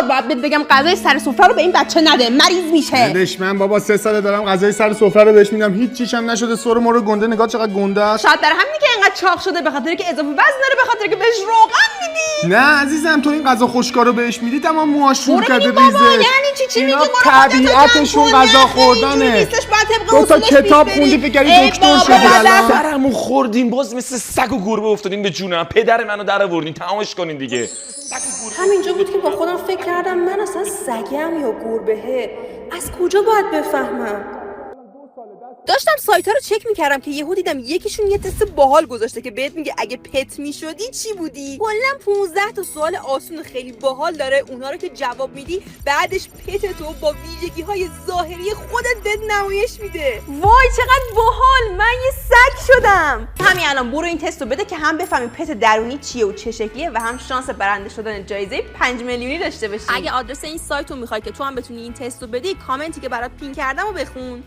بار باید بهت بگم غذای سر سفره رو به این بچه نده، مریض میشه. ندش، من بابا 3 ساله دارم غذای سر سفره رو بهش میدم، هیچ چیشم نشده. سر مورو گنده، نگاه چقدر گنده است. شاید در همینی که اینقدر چاق شده به خاطر که اضافه وزن داره، به خاطر که بهش روغن میدی. نه عزیزم، تو این غذا خشکا رو بهش میدی تمام موهاش شور کرده بابا ریزه. یعنی چی میگی؟ طبیعتشون غذا خوردنه. دو تا کتاب خوندی فکر کردی دکتر شدی الان؟ سرمو خوردین باز مثل سگ و گربه افتادین به جونم. پدر منو در آوردین، تمامش کنین دیگه. همینجا بود که با خودم فکر کردم من اصلا سگم یا گربهه، از کجا باید بفهمم؟ داشتم سایت ها رو چک میکردم که یهو دیدم یکیشون یه تست باحال گذاشته که بهت میگه اگه پت میشدی چی بودی. کلا 15 تا سوال آسون خیلی باحال داره، اونا رو که جواب میدی بعدش پت تو با ویژگی های ظاهری خودت بهت نمایش میده. وای چقدر باحال، من یه سگ شدم. همین الان برو این تست رو بده که هم بفهمی پت درونی چیه و چه شکلیه و هم شانس برنده شدن جایزه 5 میلیونی داشته باشی. اگه آدرس این سایت رو میخوای که تو هم بتونی این تست رو بدی، کامنتی که برات پین کردم رو بخون.